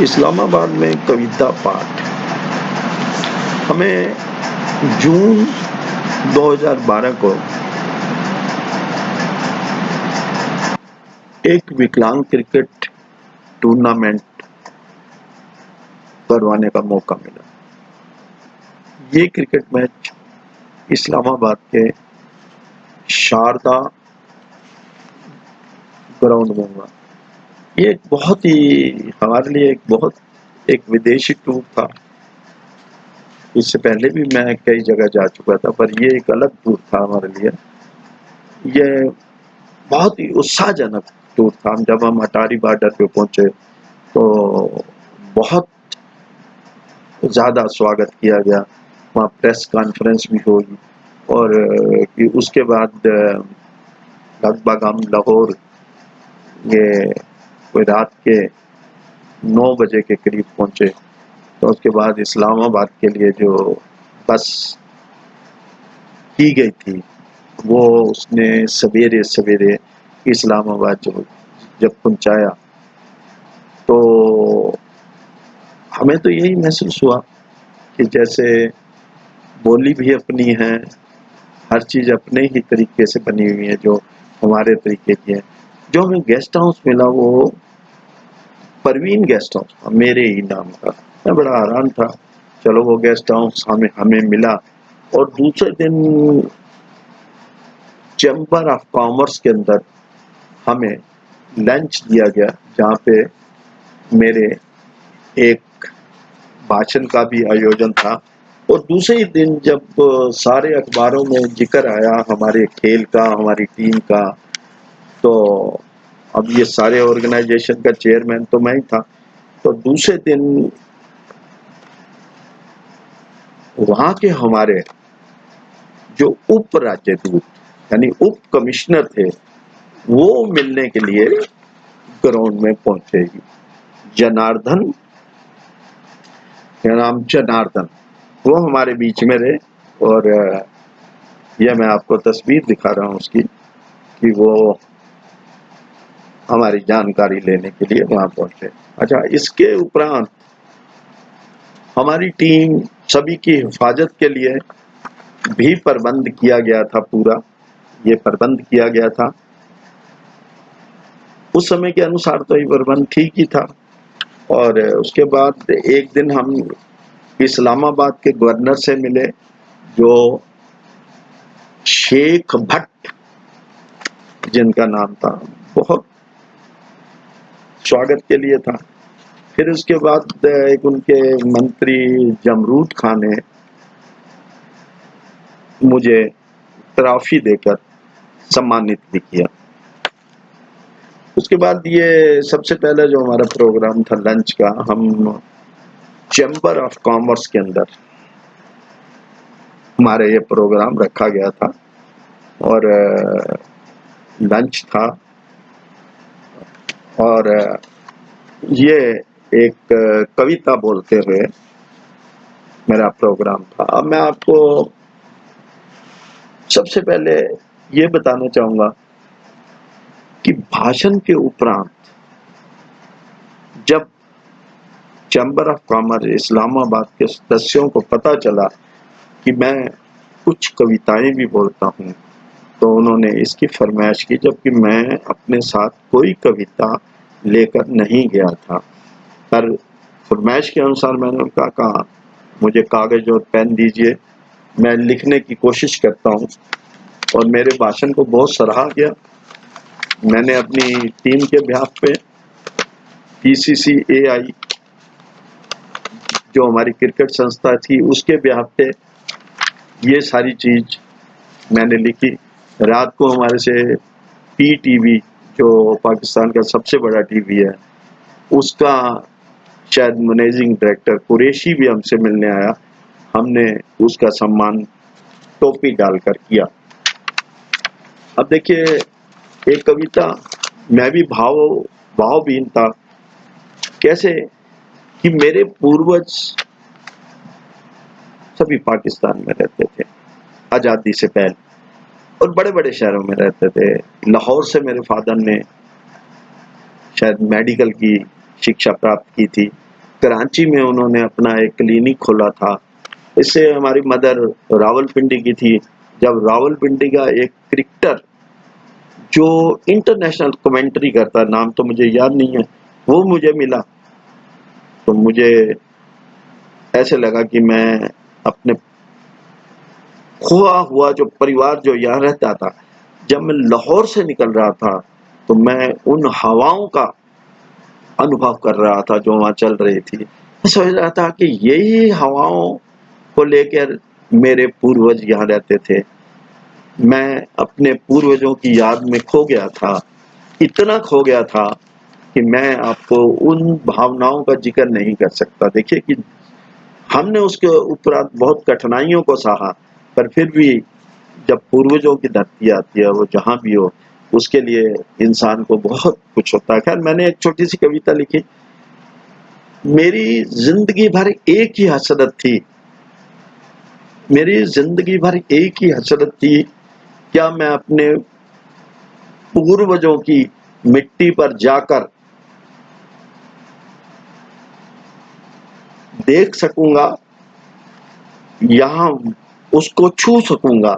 इस्लामाबाद में कविता पाठ। हमें जून 2012 को एक विकलांग क्रिकेट टूर्नामेंट करवाने का मौका मिला। ये क्रिकेट मैच इस्लामाबाद के शारदा ग्राउंड में हुआ। ये एक बहुत ही हमारे लिए एक विदेशी टूर था। इससे पहले भी मैं कई जगह जा चुका था, पर ये एक अलग टूर था हमारे लिए। ये बहुत ही उत्साहजनक टूर था। जब हम अटारी बॉर्डर पे पहुंचे तो बहुत ज़्यादा स्वागत किया गया। वहाँ प्रेस कॉन्फ्रेंस भी हुई और उसके बाद लगभग हम लाहौर ये कोई रात के 9 बजे के करीब पहुंचे। तो उसके बाद इस्लामाबाद के लिए जो बस की गई थी वो उसने सवेरे सवेरे इस्लामाबाद जब पहुंचाया तो हमें तो यही महसूस हुआ कि जैसे बोली भी अपनी है, हर चीज़ अपने ही तरीके से बनी हुई है जो हमारे तरीके की है। जो हमें गेस्ट हाउस मिला वो परवीन गेस्ट हाउस था, मेरे ही नाम का। मैं बड़ा हैरान था। चलो वो गेस्ट हाउस हमें मिला और दूसरे दिन चैम्बर ऑफ कॉमर्स के अंदर हमें लंच दिया गया, जहाँ पे मेरे एक भाषण का भी आयोजन था। और दूसरे ही दिन जब सारे अखबारों में जिक्र आया हमारे खेल का, हमारी टीम का, तो अब ये सारे ऑर्गेनाइजेशन का चेयरमैन तो मैं ही था। तो दूसरे दिन वहाँ के हमारे जो उप राज्यदूत यानी उप कमिश्नर थे वो मिलने के लिए ग्राउंड में पहुंचे। जनार्दन, क्या नाम, जनार्दन, वो हमारे बीच में रहे। और यह मैं आपको तस्वीर दिखा रहा हूँ उसकी कि वो हमारी जानकारी लेने के लिए वहां पहुंचे। अच्छा, इसके उपरांत हमारी टीम सभी की हिफाजत के लिए भी प्रबंध किया गया था। पूरा ये प्रबंध किया गया था। उस समय के अनुसार तो ये प्रबंध ठीक ही था। और उसके बाद एक दिन हम इस्लामाबाद के गवर्नर से मिले जो शेख भट्ट जिनका नाम था। बहुत स्वागत के लिए था। फिर उसके बाद एक उनके मंत्री जमरूद खान ने मुझे ट्रॉफी देकर सम्मानित भी किया। उसके बाद ये सबसे पहले जो हमारा प्रोग्राम था लंच का, हम चैम्बर ऑफ कॉमर्स के अंदर हमारे ये प्रोग्राम रखा गया था और लंच था। और ये एक कविता बोलते हुए मेरा प्रोग्राम था। अब मैं आपको सबसे पहले ये बताना चाहूँगा कि भाषण के उपरांत जब चैम्बर ऑफ कॉमर्स इस्लामाबाद के सदस्यों को पता चला कि मैं कुछ कविताएं भी बोलता हूँ, तो उन्होंने इसकी फरमाइश की, जबकि मैं अपने साथ कोई कविता लेकर नहीं गया था। पर फरमाइश के अनुसार मैंने उनका कहा मुझे कागज और पेन दीजिए, मैं लिखने की कोशिश करता हूँ। और मेरे भाषण को बहुत सराहा गया। मैंने अपनी टीम के बिहाफ पे PCCAI जो हमारी क्रिकेट संस्था थी उसके बिहाफ पे ये सारी चीज मैंने लिखी। रात को हमारे से PTV जो पाकिस्तान का सबसे बड़ा टीवी है उसका शायद मैनेजिंग डायरेक्टर कुरैशी भी हमसे मिलने आया। हमने उसका सम्मान टोपी डालकर किया। अब देखिए, एक कविता, मैं भी भावहीन था। कैसे कि मेरे पूर्वज सभी पाकिस्तान में रहते थे आज़ादी से पहले और बड़े बड़े शहरों में रहते थे। लाहौर से मेरे फादर ने शायद मेडिकल की शिक्षा प्राप्त की थी कराची में उन्होंने अपना एक क्लिनिक खोला था। इससे हमारी मदर रावलपिंडी की थी। जब रावलपिंडी का एक क्रिकेटर जो इंटरनेशनल कमेंट्री करता, नाम तो मुझे याद नहीं है, वो मुझे मिला, तो मुझे ऐसे लगा कि मैं अपने खोआ हुआ जो परिवार जो यहाँ रहता था, जब मैं लाहौर से निकल रहा था तो मैं उन हवाओं का अनुभव कर रहा था जो वहाँ चल रही थी। मैं सोच रहा था कि यही हवाओं को लेकर मेरे पूर्वज यहाँ रहते थे। मैं अपने पूर्वजों की याद में खो गया था, इतना खो गया था कि मैं आपको उन भावनाओं का जिक्र नहीं कर सकता। देखिए कि हमने उसके उपरांत बहुत कठिनाइयों को सहा, पर फिर भी जब पूर्वजों की धरती आती है, वो जहाँ भी हो, उसके लिए इंसान को बहुत कुछ होता है। खैर, मैंने एक छोटी सी कविता लिखी, मेरी जिंदगी भर एक ही हसरत थी, मेरी जिंदगी भर एक ही हसरत थी, क्या मैं अपने पूर्वजों की मिट्टी पर जाकर देख सकूंगा, यहाँ उसको छू सकूंगा।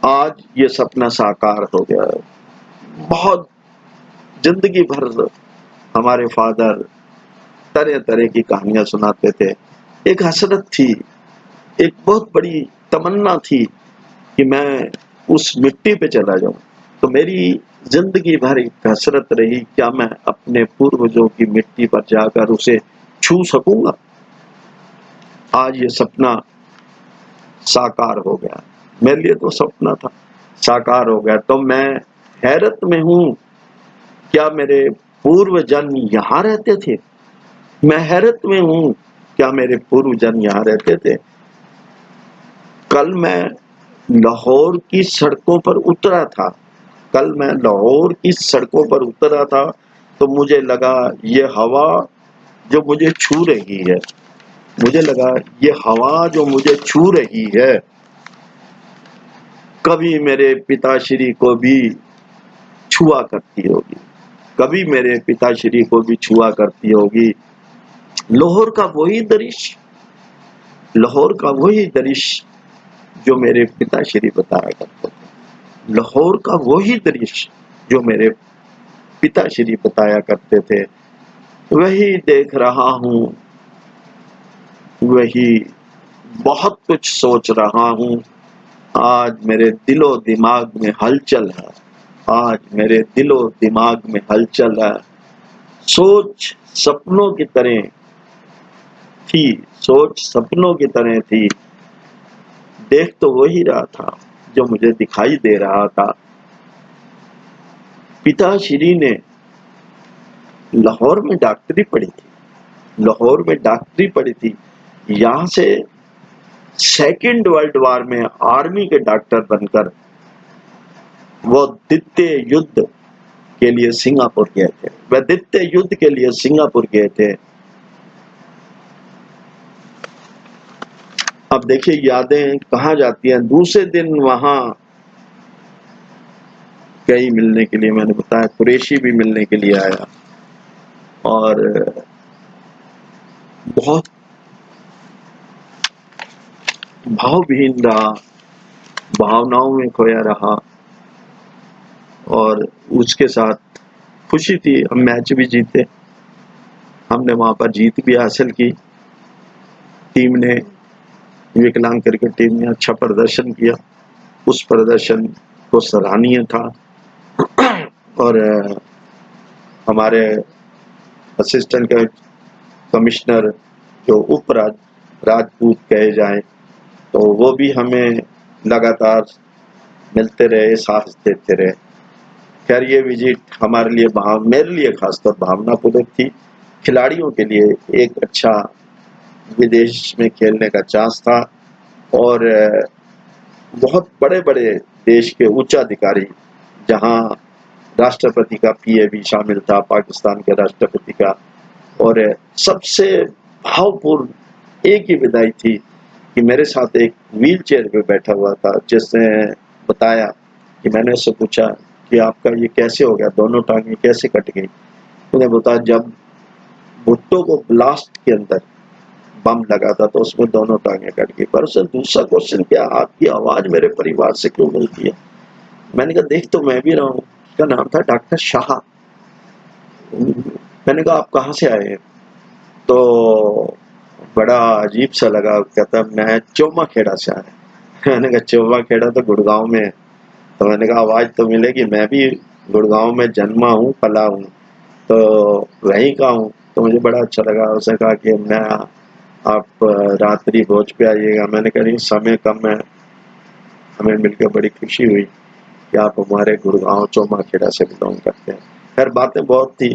आज ये सपना साकार हो गया है। बहुत जिंदगी भर हमारे फादर तरह तरह की कहानियां सुनाते थे। एक हसरत थी, एक बहुत बड़ी तमन्ना थी कि मैं उस मिट्टी पे चला जाऊं। तो मेरी जिंदगी भर एक हसरत रही, क्या मैं अपने पूर्वजों की मिट्टी पर जाकर उसे छू सकूंगा। आज ये सपना साकार हो गया। मेरे लिए तो सपना था, साकार हो गया। तो मैं हैरत में हूं, क्या मेरे पूर्वजन यहाँ रहते थे। मैं हैरत में हूं, क्या मेरे पूर्वजन यहाँ रहते थे। कल मैं लाहौर की सड़कों पर उतरा था, कल मैं लाहौर की सड़कों पर उतरा था, तो मुझे लगा ये हवा जो मुझे छू रही है, मुझे लगा ये हवा जो मुझे छू रही है, कभी मेरे पिताश्री को भी छुआ करती होगी, कभी मेरे पिताश्री को भी छुआ करती होगी। लाहौर का वही दृश्य, लाहौर का वही दृश्य जो मेरे पिताश्री बताया करते थे, लाहौर का वही दृश्य जो मेरे पिताश्री बताया करते थे, वही देख रहा हूँ, वही बहुत कुछ सोच रहा हूँ। आज मेरे दिलो दिमाग में हलचल है, आज मेरे दिलो दिमाग में हलचल है। सोच सपनों की तरह थी, सोच सपनों की तरह थी, देख तो वही रहा था जो मुझे दिखाई दे रहा था। पिताश्री ने लाहौर में डॉक्टरी पढ़ी थी, लाहौर में डॉक्टरी पढ़ी थी, यहाँ से सेकेंड वर्ल्ड वॉर में आर्मी के डॉक्टर बनकर वो द्वितीय युद्ध के लिए सिंगापुर गए थे, वह द्वितीय युद्ध के लिए सिंगापुर गए थे। अब देखिए यादें कहाँ जाती हैं। दूसरे दिन वहां कई मिलने के लिए, मैंने बताया कुरैशी भी मिलने के लिए आया और बहुत भावहीन रहा, भावनाओं में खोया रहा और उसके साथ खुशी थी। हम मैच भी जीते, हमने वहां पर जीत भी हासिल की। टीम ने, विकलांग क्रिकेट टीम ने अच्छा प्रदर्शन किया, उस प्रदर्शन को सराहनीय था। और हमारे असिस्टेंट कमिश्नर जो राजपूत कहे जाएं, तो वो भी हमें लगातार मिलते रहे, साथ देते रहे। खैर ये विजिट हमारे लिए, मेरे लिए खासतौर भावनापूर्वक थी। खिलाड़ियों के लिए एक अच्छा विदेश में खेलने का चांस था और बहुत बड़े बड़े देश के उच्चाधिकारी, जहां राष्ट्रपति का पीए भी शामिल था, पाकिस्तान के राष्ट्रपति का, और सबसे भावपूर्ण एक ही विदाई थी कि मेरे साथ एक व्हील चेयर पे बैठा हुआ था, जिसने बताया कि मैंने उससे पूछा कि आपका ये कैसे हो गया, दोनों टांगें कैसे कट गई। उन्हें बताया जब भुट्टो को ब्लास्ट के अंदर बम लगा था तो उसमें दोनों टांगें कट गई। पर उसने दूसरा क्वेश्चन किया, आपकी आवाज मेरे परिवार से क्यों मिलती है? मैंने कहा देख तो मैं भी रहा हूँ। उसका नाम था डॉक्टर शाह। मैंने कहा आप कहाँ से आए हैं? तो बड़ा अजीब सा लगा, कहता मैं चोमा खेड़ा से आया। मैंने कहा चोमा खेड़ा तो गुड़गांव में है। तो मैंने कहा आवाज तो मिलेगी, मैं भी गुड़गांव में जन्मा हूँ, पला हूँ, तो वहीं का हूँ। तो मुझे बड़ा अच्छा लगा। उसने कहा कि मैं आप रात्रि भोज पे आइएगा। मैंने कहा नहीं, समय कम है। हमें मिलकर बड़ी खुशी हुई कि आप हमारे गुड़गांव चोमा खेड़ा से बिलोंग करते हैं। खैर बातें बहुत थी,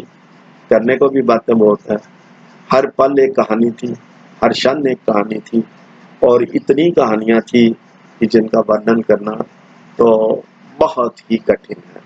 करने को भी बातें बहुत है। हर पल एक कहानी थी, हर क्षण एक कहानी थी, और इतनी कहानियां थी कि जिनका वर्णन करना तो बहुत ही कठिन है।